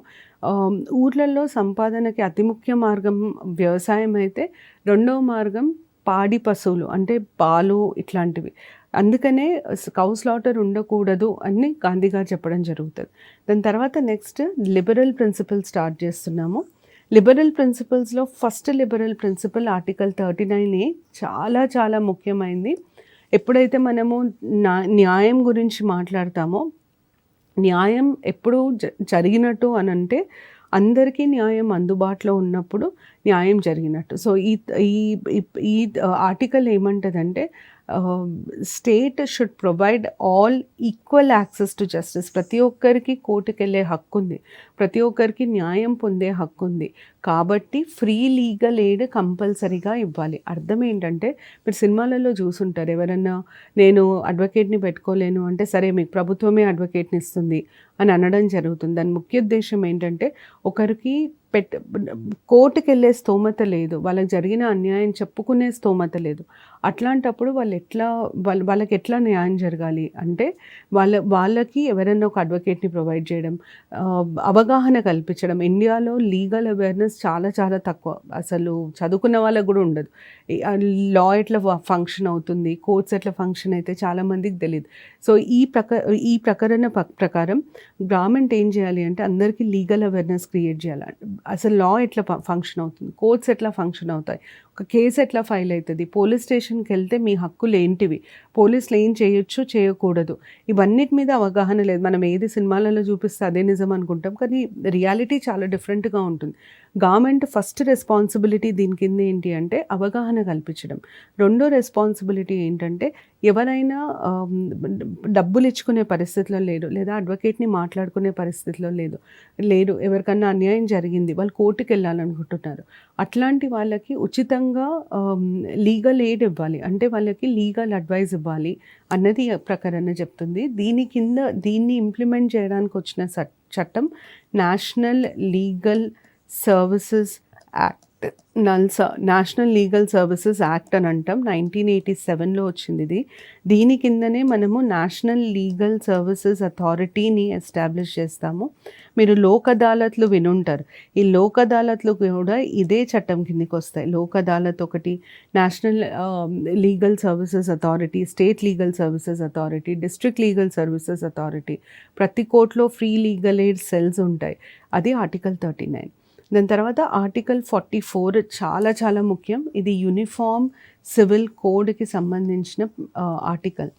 ఊర్లలో సంపాదనకి అతి ముఖ్య మార్గం వ్యవసాయం అయితే, రెండవ మార్గం పాడి పశువులు అంటే పాలు ఇట్లాంటివి. అందుకనే కౌ స్లాటర్ ఉండకూడదు అని గాంధీ గారు చెప్పడం జరుగుతుంది. దాని తర్వాత నెక్స్ట్ లిబరల్ ప్రిన్సిపల్ స్టార్ట్ చేస్తున్నాము. లిబరల్ ప్రిన్సిపల్స్లో first liberal principle article 39A చాలా చాలా ముఖ్యమైనది. ఎప్పుడైతే మనము న్యాయం గురించి మాట్లాడతామో, న్యాయం ఎప్పుడు జరిగినట్టు అని అంటే అందరికీ న్యాయం అందుబాటులో ఉన్నప్పుడు న్యాయం జరిగినట్టు. సో ఈ ఈ ఈ ఆర్టికల్ ఏమంటుందంటే, state should provide all equal access to justice. ప్రతి ఒక్కరికి కోర్టుకు వెళ్ళే హక్కు ఉంది, ప్రతి ఒక్కరికి న్యాయం పొందే హక్కు ఉంది. కాబట్టి ఫ్రీ లీగల్ ఎయిడ్ కంపల్సరీగా ఇవ్వాలి. అర్థం ఏంటంటే, మీరు సినిమాలలో చూసుంటారు, ఎవరన్నా నేను అడ్వకేట్ని పెట్టుకోలేను అంటే, సరే మీకు ప్రభుత్వమే అడ్వకేట్ని ఇస్తుంది అని అనడం జరుగుతుంది. దాని ముఖ్య ఉద్దేశం ఏంటంటే, ఒకరికి కోర్టుకు వెళ్ళే స్తోమత లేదు, వాళ్ళకి జరిగిన అన్యాయం చెప్పుకునే స్తోమత లేదు. అట్లాంటప్పుడు వాళ్ళకి ఎట్లా న్యాయం జరగాలి అంటే, వాళ్ళకి ఎవరైనా ఒక అడ్వకేట్ని ప్రొవైడ్ చేయడం, అవగాహన కల్పించడం. ఇండియాలో లీగల్ అవేర్నెస్ చాలా చాలా తక్కువ, అసలు చదువుకున్న వాళ్ళకు కూడా ఉండదు. లా ఎట్లా ఫంక్షన్ అవుతుంది, కోర్ట్స్ ఎట్లా ఫంక్షన్ అయితే చాలామందికి తెలియదు. సో ఈ ప్రకరణ ప్రకారం గవర్నమెంట్ ఏం చేయాలి అంటే, అందరికీ లీగల్ అవేర్నెస్ క్రియేట్ చేయాలి. అసలు లా ఎట్లా ఫంక్షన్ అవుతుంది, కోర్ట్స్ ఎట్లా ఫంక్షన్ అవుతాయి, ఒక కేసు ఎట్లా ఫైల్ అవుతుంది, పోలీస్ స్టేషన్కి వెళ్తే మీ హక్కులు ఏంటివి, పోలీసులు ఏం చేయొచ్చు చేయకూడదు, ఇవన్నిటి మీద అవగాహన లేదు. మనం ఏది సినిమాలలో చూపిస్తే అదే నిజం అనుకుంటాం, కానీ రియాలిటీ చాలా డిఫరెంట్గా ఉంటుంది. గవర్నమెంట్ ఫస్ట్ రెస్పాన్సిబిలిటీ దీని కింద ఏంటి అంటే అవగాహన కల్పించడం. రెండో రెస్పాన్సిబిలిటీ ఏంటంటే, ఎవరైనా డబ్బులు ఇచ్చుకునే పరిస్థితిలో లేరు, లేదా అడ్వకేట్ని మాట్లాడుకునే పరిస్థితిలో లేరు, ఎవరికన్నా అన్యాయం జరిగింది, వాళ్ళు కోర్టుకు వెళ్ళాలనుకుంటున్నారు, అట్లాంటి వాళ్ళకి ఉచితంగా లీగల్ ఎయిడ్ ఇవ్వాలి, అంటే వాళ్ళకి లీగల్ అడ్వైజ్ ఇవ్వాలి అన్నది ప్రకరణ చెప్తుంది. దీన్ని ఇంప్లిమెంట్ చేయడానికి వచ్చిన చట్టం national legal services act, national legal services act అని అంటాం. 1987లో వచ్చింది ఇది. దీని కిందనే మనము నేషనల్ లీగల్ సర్వీసెస్ అథారిటీని ఎస్టాబ్లిష్ చేస్తాము. మీరు లోక్ అదాలత్లు వినుంటారు, ఈ లోక్ అదాలత్లు కూడా ఇదే చట్టం కిందకి వస్తాయి. లోక్ అదాలత్ ఒకటి, national legal services authority, state legal services authority, district legal services authority. ప్రతి కోర్టులో ఫ్రీ లీగల్ ఎయిడ్ సెల్స్ ఉంటాయి. అది ఆర్టికల్ 39. దాని తర్వాత ఆర్టికల్ 44 చాలా చాలా ముఖ్యం. ఇది యూనిఫామ్ సివిల్ కోడ్కి సంబంధించిన ఆర్టికల్.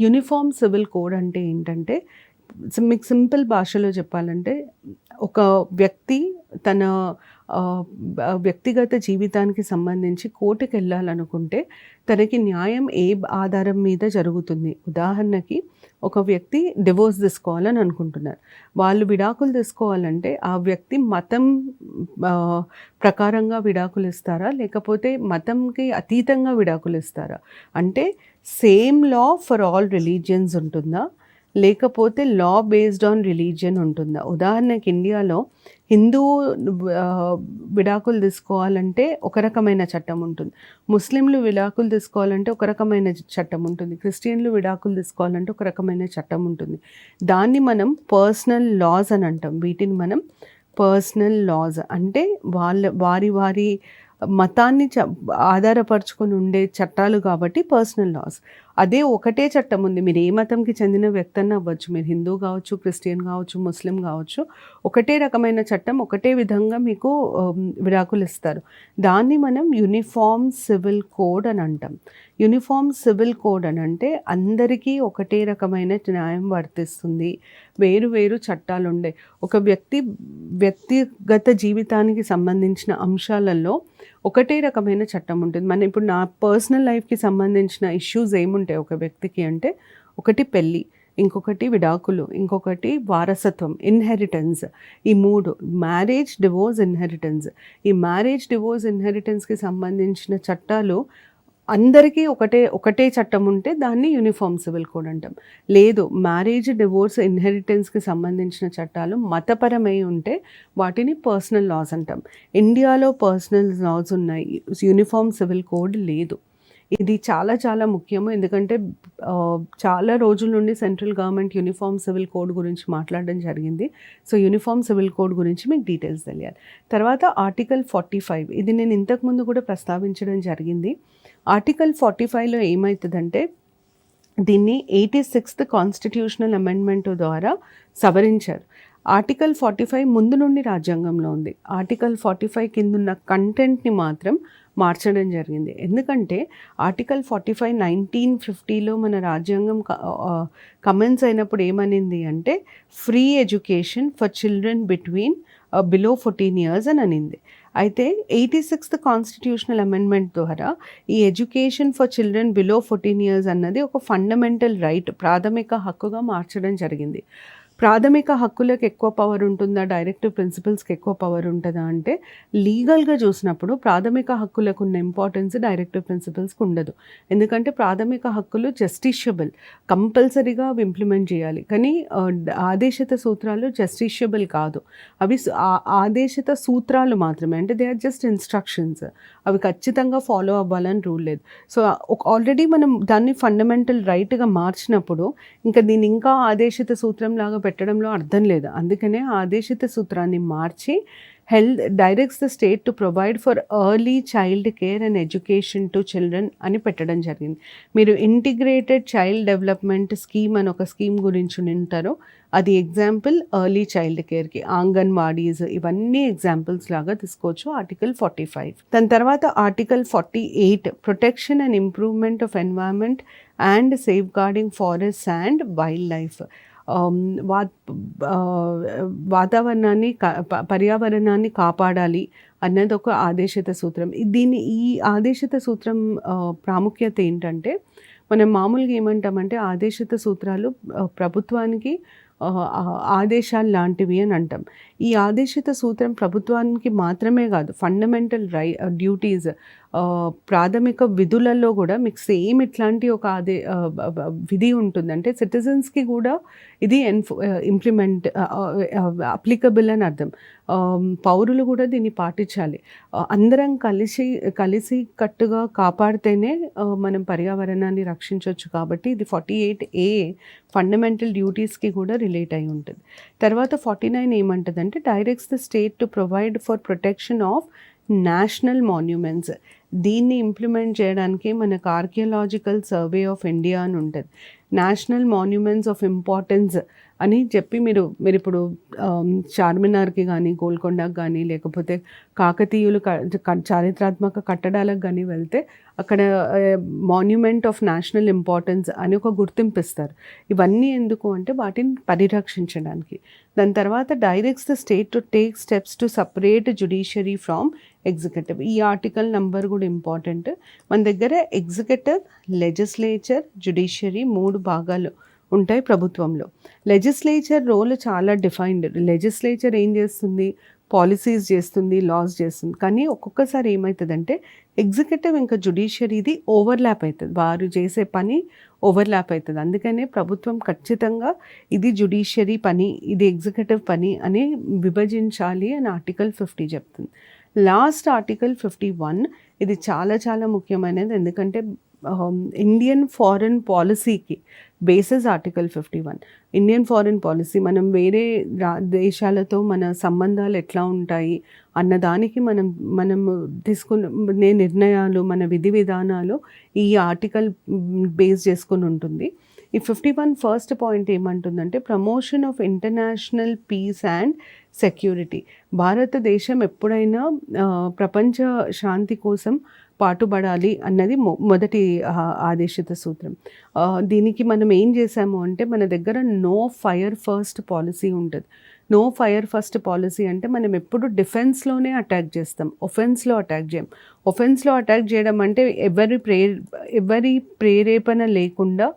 యూనిఫామ్ సివిల్ కోడ్ అంటే ఏంటంటే, మీకు సింపుల్ భాషలో చెప్పాలంటే, ఒక వ్యక్తి తన వ్యక్తిగత జీవితానికి సంబంధించి కోర్టుకు వెళ్ళాలనుకుంటే తనకి న్యాయం ఏ ఆధారం మీద జరుగుతుంది. ఉదాహరణకి, ఒక వ్యక్తి డివోర్స్ తీసుకోవాలని అనుకుంటున్నారు, వాళ్ళు విడాకులు తీసుకోవాలంటే ఆ వ్యక్తి మతం ప్రకారంగా విడాకులు ఇస్తారా, లేకపోతే మతంకి అతీతంగా విడాకులు ఇస్తారా, అంటే same law for all religions ఉంటుందా, లేకపోతే లా బేస్డ్ ఆన్ రిలీజియన్ ఉంటుందా. ఉదాహరణకి, ఇండియాలో హిందూ విడాకులు తీసుకోవాలంటే ఒక రకమైన చట్టం ఉంటుంది, ముస్లింలు విడాకులు తీసుకోవాలంటే ఒక రకమైన చట్టం ఉంటుంది, క్రిస్టియన్లు విడాకులు తీసుకోవాలంటే ఒక రకమైన చట్టం ఉంటుంది. దాన్ని మనం పర్సనల్ లాస్ అని అంటాం. వీటిని మనం పర్సనల్ లాస్ అంటే వారి మతాన్ని ఆధారపరుచుకొని ఉండే చట్టాలు కాబట్టి పర్సనల్ లాస్. అదే ఒకటే చట్టం ఉంది, మీరు ఏ మతంకి చెందిన వ్యక్తి అన్న అవ్వచ్చు, మీరు హిందూ కావచ్చు, క్రిస్టియన్ కావచ్చు, ముస్లిం కావచ్చు, ఒకటే రకమైన చట్టం, ఒకటే విధంగా మీకు విడాకులు ఇస్తారు. దాన్ని మనం యూనిఫామ్ సివిల్ కోడ్ అని అంటాం. యూనిఫామ్ సివిల్ కోడ్ అని అంటే అందరికీ ఒకటే రకమైన న్యాయం వర్తిస్తుంది, వేరు వేరు చట్టాలు ఉండే. ఒక వ్యక్తిగత జీవితానికి సంబంధించిన అంశాలలో ఒకటే రకమైన చట్టం ఉంటుంది. మన ఇప్పుడు నా పర్సనల్ లైఫ్కి సంబంధించిన ఇష్యూస్ ఏముంటాయి ఒక వ్యక్తికి అంటే, ఒకటి పెళ్ళి, ఇంకొకటి విడాకులు, ఇంకొకటి వారసత్వం, ఇన్హెరిటెన్స్. ఈ 3, మ్యారేజ్, డివోర్స్, ఇన్హెరిటెన్స్. ఈ మ్యారేజ్, డివోర్స్, ఇన్హెరిటెన్స్కి సంబంధించిన చట్టాలు అందరికీ ఒకటే చట్టం ఉంటే దాన్ని యూనిఫామ్ సివిల్ కోడ్ అంటాం. లేదు, మ్యారేజ్, డివోర్స్, ఇన్హెరిటెన్స్‌కి సంబంధించిన చట్టాలు మతపరమై ఉంటే వాటిని పర్సనల్ లాస్ అంటాం. ఇండియాలో పర్సనల్ లాస్ ఉన్నాయి. యూనిఫామ్ సివిల్ కోడ్ లేదు. ఇది చాలా చాలా ముఖ్యము. ఎందుకంటే చాలా రోజుల నుండి central government uniform civil code గురించి మాట్లాడడం జరిగింది. సో, యూనిఫామ్ సివిల్ కోడ్ గురించి మీకు డీటెయిల్స్ తెలియాలి. తర్వాత ఆర్టికల్ 45, ఇది నేను ఇంతకుముందు కూడా ప్రస్తావించడం జరిగింది. ఆర్టికల్ 45లో ఏమైతదంటే దీన్ని 86th కాన్స్టిట్యూషనల్ అమెండ్మెంట్ ద్వారా సవరించారు. ఆర్టికల్ 45 ముందు నుండి రాజ్యాంగంలో ఉంది. ఆర్టికల్ 45 కిందున్న కంటెంట్‌ని మాత్రం మార్చడం జరిగింది. ఎందుకంటే ఆర్టికల్ 45 1950లో మన రాజ్యాంగం కమెన్స్ అయినప్పుడు ఏమనింది అంటే free education for children between below 14 years అని అనింది. అయితే 86th కాన్స్టిట్యూషనల్ అమెండ్మెంట్ ద్వారా ఈ education for children below 14 years అన్నది ఒక ఫండమెంటల్ రైట్, ప్రాథమిక హక్కుగా మార్చడం జరిగింది. ప్రాథమిక హక్కులకు ఎక్కువ పవర్ ఉంటుందా, డైరెక్టివ్ ప్రిన్సిపల్స్కి ఎక్కువ పవర్ ఉంటుందా అంటే లీగల్గా చూసినప్పుడు ప్రాథమిక హక్కులకు ఉన్న ఇంపార్టెన్స్ డైరెక్టివ్ ప్రిన్సిపల్స్కి ఉండదు. ఎందుకంటే ప్రాథమిక హక్కులు జస్టిషియబుల్, కంపల్సరీగా అవి ఇంప్లిమెంట్ చేయాలి. కానీ ఆదేశిత సూత్రాలు జస్టిషియబుల్ కాదు. అవి ఆదేశిత సూత్రాలు మాత్రమే, అంటే దే ఆర్ జస్ట్ ఇన్స్ట్రక్షన్స్. అవి ఖచ్చితంగా ఫాలో అవ్వాలని రూల్ లేదు. సో ఆల్రెడీ మనం దాన్ని ఫండమెంటల్ రైట్గా మార్చినప్పుడు ఇంకా దీన్ని ఇంకా ఆదేశిత సూత్రం లాగా పెట్టడంలో అర్థం లేదు. అందుకనే ఆదేశిత సూత్రాన్ని మార్చి directs the state to provide for early child care and education to children అని పెట్టడం జరిగింది. మీరు ఇంటిగ్రేటెడ్ చైల్డ్ డెవలప్మెంట్ స్కీమ్ అని ఒక స్కీమ్ గురించి వింటారు. అది ఎగ్జాంపుల్ ఎర్లీ చైల్డ్ కేర్కి. ఆంగన్వాడీస్ ఇవన్నీ ఎగ్జాంపుల్స్ లాగా తీసుకోవచ్చు ఆర్టికల్ 45. దాని తర్వాత article 48 protection and improvement of environment and safe guarding forest and wild life. పర్యావరణాన్ని కాపాడాలి అన్నది ఒక ఆదేశిత సూత్రం. ఈ ఆదేశిత సూత్రం ప్రాముఖ్యత ఏంటంటే మనం మామూలుగా ఏమంటామంటే ఆదేశిత సూత్రాలు ప్రభుత్వానికి ఆదేశాలు లాంటివి అని అంటాం. ఈ ఆదేశిత సూత్రం ప్రభుత్వానికి మాత్రమే కాదు, ఫండమెంటల్ డ్యూటీస్, ప్రాథమిక విధులలో కూడా మీకు సేమ్ ఇట్లాంటి ఒక విధి ఉంటుంది. అంటే సిటిజన్స్కి కూడా ఇది ఇంప్లిమెంట్ అప్లికబుల్ అని అర్థం. పౌరులు కూడా దీన్ని పాటించాలి. అందరం కలిసి కట్టుగా కాపాడితేనే మనం పర్యావరణాన్ని రక్షించవచ్చు. కాబట్టి ఇది 48A ఫండమెంటల్ డ్యూటీస్కి కూడా రిలేట్ అయి ఉంటుంది. తర్వాత 49 ఏమంటుందంటే directs the state to provide for protection of national monuments. దీన్ని ఇంప్లిమెంట్ చేయడానికి మనకు ఆర్కియలాజికల్ సర్వే ఆఫ్ ఇండియా అని ఉంటుంది. నేషనల్ మాన్యుమెంట్స్ ఆఫ్ ఇంపార్టెన్స్ అని చెప్పి మీరు ఇప్పుడు చార్మినార్కి కానీ, గోల్కొండకి కానీ, లేకపోతే కాకతీయులు చారిత్రాత్మక కట్టడాలకు కానీ వెళ్తే అక్కడ మాన్యుమెంట్ ఆఫ్ నేషనల్ ఇంపార్టెన్స్ అని ఒక గుర్తింపు ఇస్తారు. ఇవన్నీ ఎందుకు అంటే వాటిని పరిరక్షించడానికి. దాని తర్వాత directs the state to take steps to separate judiciary from executive. ఈ ఆర్టికల్ నంబర్ కూడా ఇంపార్టెంట్. మన దగ్గర ఎగ్జిక్యూటివ్, లెజిస్లేచర్, జ్యుడిషియరీ 3 భాగాలు ఉంటాయి ప్రభుత్వంలో. లెజిస్లేచర్ రోల్ చాలా డిఫైన్డ్. లెజిస్లేచర్ ఏం చేస్తుంది? పాలసీస్ చేస్తుంది, లాస్ చేస్తుంది. కానీ ఒక్కొక్కసారి ఏమవుతుందంటే ఎగ్జిక్యూటివ్ ఇంకా జ్యుడిషియరీది ఓవర్లాప్ అవుతుంది. వారు చేసే పని ఓవర్లాప్ అవుతుంది. అందుకనే ప్రభుత్వం ఖచ్చితంగా ఇది జ్యుడిషియరీ పని, ఇది ఎగ్జిక్యూటివ్ పని అని విభజించాలి అని ఆర్టికల్ 50 చెప్తుంది. లాస్ట్ ఆర్టికల్ 51, ఇది చాలా చాలా ముఖ్యమైనది. ఎందుకంటే ఇండియన్ ఫారెన్ పాలసీకి basis article 51. Indian foreign policy, మనం వేరే దేశాలతో మన సంబంధాలు ఎట్లా ఉంటాయి అన్నదానికి మనం తీసుకునే నిర్ణయాలు, మన విధి విధానాలు ఈ ఆర్టికల్ బేస్ చేసుకుని ఉంటుంది. ఈ 51 ఫస్ట్ పాయింట్ ఏమంటుందంటే promotion of international peace and security. భారతదేశం ఎప్పుడైనా ప్రపంచ శాంతి కోసం పాటుపడాలి అన్నది మొదటి ఆదేశిత సూత్రం. దీనికి మనం ఏం చేసాము అంటే మన దగ్గర నో ఫైర్ ఫస్ట్ పాలసీ ఉంటుంది. నో ఫైర్ ఫస్ట్ పాలసీ అంటే మనం ఎప్పుడు డిఫెన్స్లోనే అటాక్ చేస్తాం, ఒఫెన్స్లో అటాక్ చేయం. ఒఫెన్స్లో అటాక్ చేయడం అంటే ఎవరి ప్రేరేపణ లేకుండా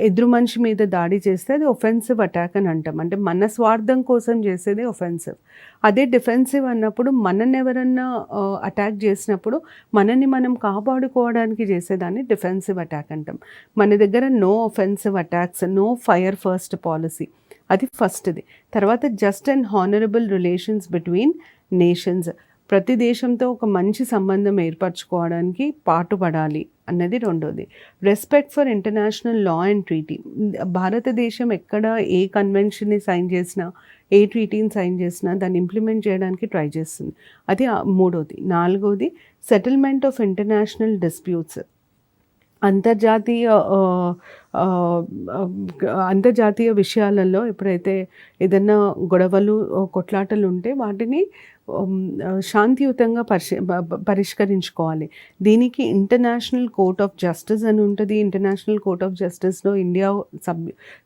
ఎదురు మనిషి మీద దాడి చేస్తే అది ఒఫెన్సివ్ అటాక్ అని అంటాం. అంటే మన స్వార్థం కోసం చేసేదే ఒఫెన్సివ్. అదే డిఫెన్సివ్ అన్నప్పుడు మనల్ని ఎవరన్నా అటాక్ చేసినప్పుడు మనల్ని మనం కాపాడుకోవడానికి చేసేదాన్ని డిఫెన్సివ్ అటాక్ అంటాం. మన దగ్గర no offensive attacks, no fire first policy, అది ఫస్ట్‌ది. తర్వాత just and honourable relations between nations. ప్రతి దేశంతో ఒక మంచి సంబంధం ఏర్పరచుకోవడానికి పాటుపడాలి అన్నది రెండోది. Respect for international law and treaty. భారతదేశం ఎక్కడ ఏ కన్వెన్షన్‌ని సైన్ చేసినా, ఏ ట్రీటీని సైన్ చేసినా దాన్ని ఇంప్లిమెంట్ చేయడానికి ట్రై చేస్తుంది. అది మూడోది. నాలుగోది సెటిల్మెంట్ ఆఫ్ ఇంటర్నేషనల్ డిస్ప్యూట్స్. అంతర్జాతీయ అంతర్జాతీయ విషయాలలో ఎప్పుడైతే ఏదన్నా గొడవలు, కొట్లాటలు ఉంటే వాటిని శాంతియుతంగా పరిష్కరించుకోవాలి. దీనికి ఇంటర్నేషనల్ కోర్ట్ ఆఫ్ జస్టిస్ అని ఉంటుంది. ఇంటర్నేషనల్ కోర్ట్ ఆఫ్ జస్టిస్‌లో ఇండియా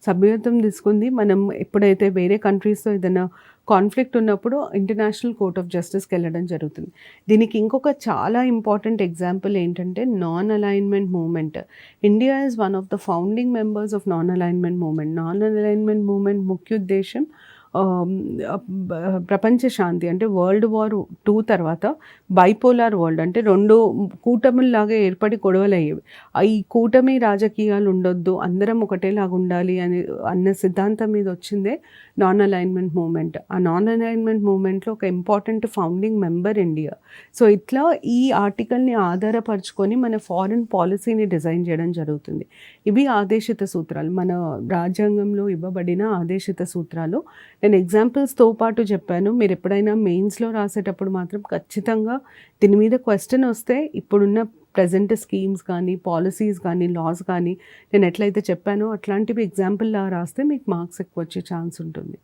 సభ్యత్వం తీసుకుంది. మనం ఎప్పుడైతే వేరే కంట్రీస్‌తో ఏదైనా కాన్ఫ్లిక్ట్ ఉన్నప్పుడు ఇంటర్నేషనల్ కోర్ట్ ఆఫ్ జస్టిస్‌కి వెళ్ళడం జరుగుతుంది. దీనికి ఇంకొక చాలా ఇంపార్టెంట్ ఎగ్జాంపుల్ ఏంటంటే non alignment movement. India is one of the founding members of non alignment movement. Non alignment movement ముఖ్య ఉద్దేశం ప్రపంచ శాంతి. అంటే వరల్డ్ వార్ 2 తర్వాత బైపోలార్ వరల్డ్, అంటే 2 కూటముల్లాగా ఏర్పడి గొడవలయ్యేవి. ఈ కూటమి రాజకీయాలు ఉండొద్దు, అందరం ఒకటేలాగా ఉండాలి అన్న సిద్ధాంతం మీద వచ్చిందే నాన్ అలైన్మెంట్ మూవ్‌మెంట్. ఆ నాన్ అలైన్మెంట్ మూవ్‌మెంట్‌లో ఒక important founding member India. So ఇట్లా ఈ ఆర్టికల్‌ని ఆధారపరుచుకొని మన ఫారిన్ పాలసీని డిజైన్ చేయడం జరుగుతుంది. ఇవి ఆదేశిత సూత్రాలు, మన రాజ్యాంగంలో ఇవ్వబడిన ఆదేశిత సూత్రాలు. నేను ఎగ్జాంపుల్స్‌తో పాటు చెప్పాను. మీరు ఎప్పుడైనా మెయిన్స్‌లో రాసేటప్పుడు మాత్రం ఖచ్చితంగా దీని మీద క్వెషన్ వస్తే ఇప్పుడున్న ప్రెజెంట్ స్కీమ్స్ కానీ, పాలసీస్ కానీ, లాస్ కానీ నేను ఎట్లయితే చెప్పానో అట్లాంటివి ఎగ్జాంపుల్‌లా రాస్తే మీకు మార్క్స్ ఎక్కువ వచ్చే ఛాన్స్ ఉంటుంది.